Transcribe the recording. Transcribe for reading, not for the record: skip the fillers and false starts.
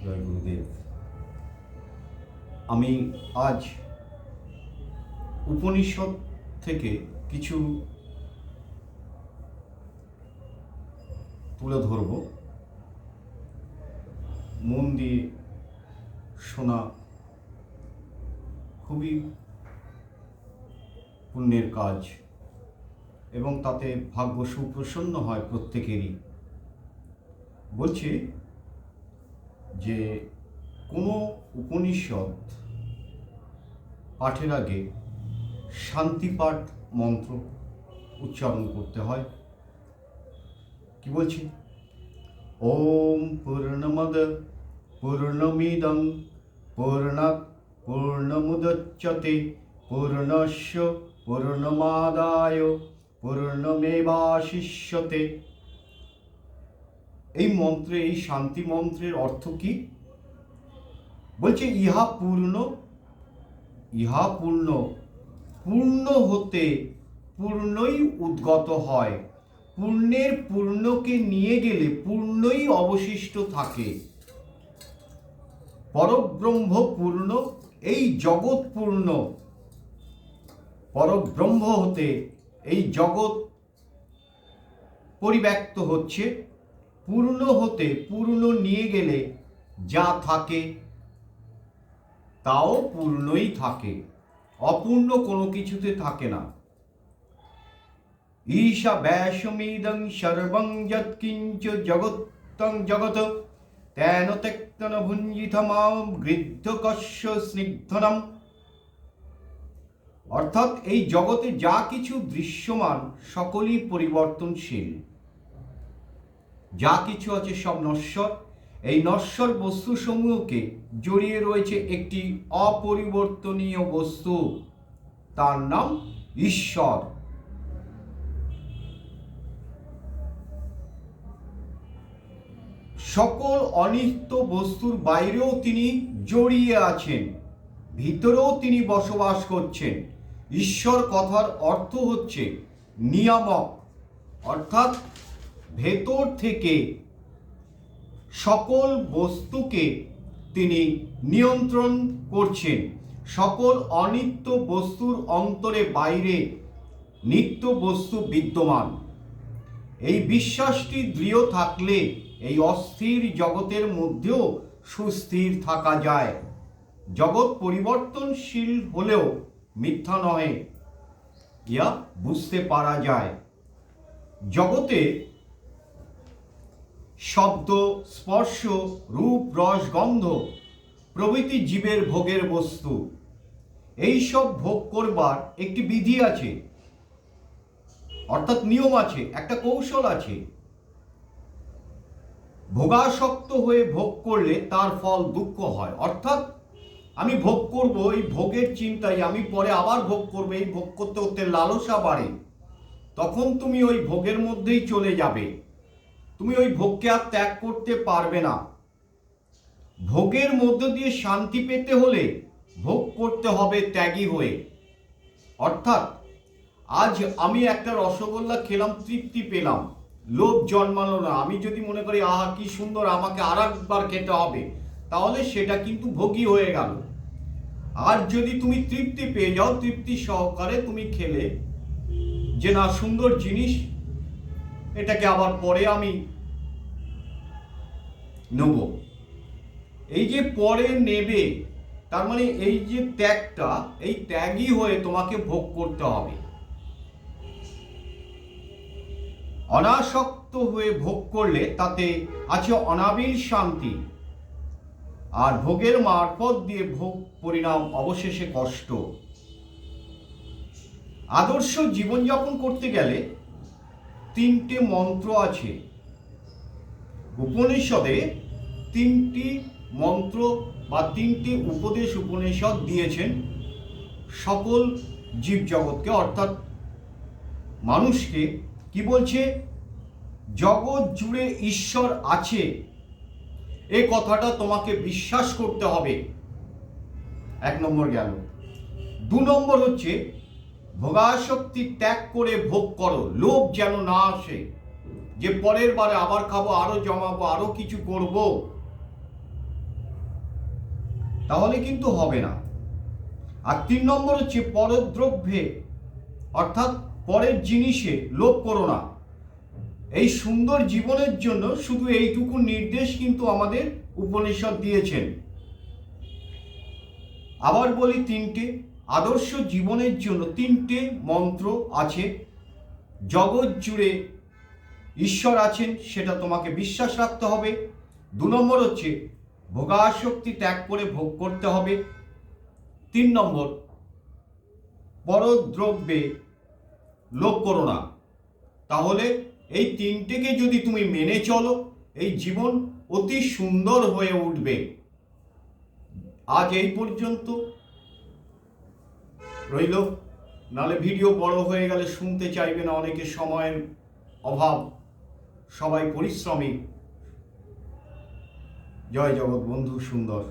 জয় গুরুদেব। আমি আজ উপনিষদ থেকে কিছু তুলে ধরব। মন দিয়ে শোনা খুবই পুণ্যের কাজ এবং তাতে ভাগ্য সুপ্রসন্ন হয় প্রত্যেকেরই। বলছি যে কোনো উপনিষদ পাঠের আগে শান্তিপাঠ মন্ত্র উচ্চারণ করতে হয়। কি বলছি? ওম পূর্ণমদ পূর্ণমিদং পূর্ণাৎ পূর্ণমুদচ্যতে পূর্ণস্য পূর্ণমাদায় পূর্ণমেবাশিষ্যতে। এই মন্ত্রে, এই শান্তি মন্ত্রের অর্থ কি? বলছে ইহা পূর্ণ, ইহা পূর্ণ, পূর্ণ হতে পূর্ণই উদ্গত হয়। পূর্ণের পূর্ণকে নিয়ে গেলে পূর্ণই অবশিষ্ট থাকে। পরব্রহ্ম পূর্ণ, এই জগৎ পূর্ণ। পরব্রহ্ম হতে এই জগৎ পরিব্যক্ত হচ্ছে। পূর্ণ হতে পূর্ণ নিয়ে গেলে যা থাকে তাও পূর্ণই থাকে, অপূর্ণ কোনো কিছুতে থাকে না। ঈশা ব্যাসমিদং সর্বং যৎকিঞ্চ জগত্তং জগৎ তেন তেক্তন ভুঞ্জিতমাম গৃদ্ধকস্য স্নিগ্ধনম। অর্থাৎ এই জগতে যা কিছু দৃশ্যমান সকলই পরিবর্তনশীল। যা কিছু আছে সব নশ্বর। এই নশ্বর বস্তুসমূহকে জড়িয়ে রয়েছে একটি অপরিবর্তনীয় বস্তু, তার নাম ঈশ্বর। সকল অনিত্য বস্তুর বাইরেও তিনি জড়িয়ে আছেন, ভিতরেও তিনি বসবাস করছেন। ঈশ্বর কথার অর্থ হচ্ছে নিয়ামক, অর্থাৎ ভেতর থেকে সকল বস্তুকে তিনি নিয়ন্ত্রণ করছেন। সকল অনিত্য বস্তুর অন্তরে বাইরে নিত্য বস্তু বিদ্যমান। এই বিশ্বাসটি দৃঢ় থাকলে এই অস্থির জগতের মধ্যেও সুস্থির থাকা যায়। জগৎ পরিবর্তনশীল হলেও মিথ্যা নয়, ইয়া বুঝতে পারা যায়। জগতে শব্দ, স্পর্শ, রূপ, রস, গন্ধ প্রভৃতি জীবের ভোগের বস্তু। এই সব ভোগ করবার একটি বিধি আছে, অর্থাৎ নিয়ম আছে, একটা কৌশল আছে। ভোগাসক্ত হয়ে ভোগ করলে তার ফল দুঃখ হয়। অর্থাৎ আমি ভোগ করব, এই ভোগের চিন্তায় আমি পরে আবার ভোগ করবো, এই ভোগ করতে করতে লালসা বাড়ে। তখন তুমি ওই ভোগের মধ্যেই চলে যাবে, তুমি ওই ভোগকে আর ত্যাগ করতে পারবে না। ভোগের মধ্য দিয়ে শান্তি পেতে হলে ভোগ করতে হবে ত্যাগী হয়ে। অর্থাৎ আজ আমি একটা রসগোল্লা খেলাম, তৃপ্তি পেলাম, লোভ জন্মালো না। আমি যদি মনে করি আহা কি সুন্দর, আমাকে আর একবার খেতে হবে, তাহলে সেটা কিন্তু ভোগী হয়ে গেল। আর যদি তুমি তৃপ্তি পেয়ে যাও, তৃপ্তি সহকারে তুমি খেলে যে না সুন্দর জিনিস, এটাকে আবার পরে আমি নেব, এই যে পরে নেবে, তার মানে এই যে ত্যাগটা, এই ত্যাগই হয়ে তোমাকে ভোগ করতে হবে। অনাসক্ত হয়ে ভোগ করলে তাতে আছে অনাবিল শান্তি, আর ভোগের মারফত দিয়ে ভোগ পরিণাম অবশেষে কষ্ট। আদর্শ জীবনযাপন করতে গেলে তিনটে মন্ত্র আছে। উপনিষদে তিনটি মন্ত্র বা তিনটি উপদেশ উপনিষদ দিয়েছেন সকল জীবজগৎকে, অর্থাৎ মানুষকে। কি বলছে? জগৎ জুড়ে ঈশ্বর আছে, এ কথাটা তোমাকে বিশ্বাস করতে হবে। এক নম্বর গেল। দু নম্বর হচ্ছে ভোগাসক্তি ত্যাগ করে ভোগ করো, লোভ যেন না আসে যে পরের বারে আবার খাবো, আরো জমাবো, আরো কিছু করব। তাহলে কিন্তু হবে না। আর 3 নম্বর হচ্ছে পরদ্রব্যে অর্থাৎ পরের জিনিসে লোভ করো না। এই সুন্দর জীবনের জন্য শুধু এইটুকু নির্দেশ কিন্তু আমাদের উপনিষদ দিয়েছেন। আবার বলি, 3টে আদর্শ জীবনের জন্য 3টে মন্ত্র আছে। জগৎ জুড়ে ঈশ্বর আছেন, সেটা তোমাকে বিশ্বাস রাখতে হবে। 2 নম্বর হচ্ছে ভোগাসক্তি ত্যাগ করে ভোগ করতে হবে। 3 নম্বর পরদ্রব্যে লোভ করো না। তাহলে এই 3টেকে যদি তুমি মেনে চলো, এই জীবন অতি সুন্দর হয়ে উঠবে। আজ এই পর্যন্ত রইল, নালে ভিডিও বড় হয়ে গেলে শুনতে চাইবে না, অনেকে সময়ের অভাব, সবাই পরিশ্রমী। জয় জগৎ বন্ধু সুন্দর।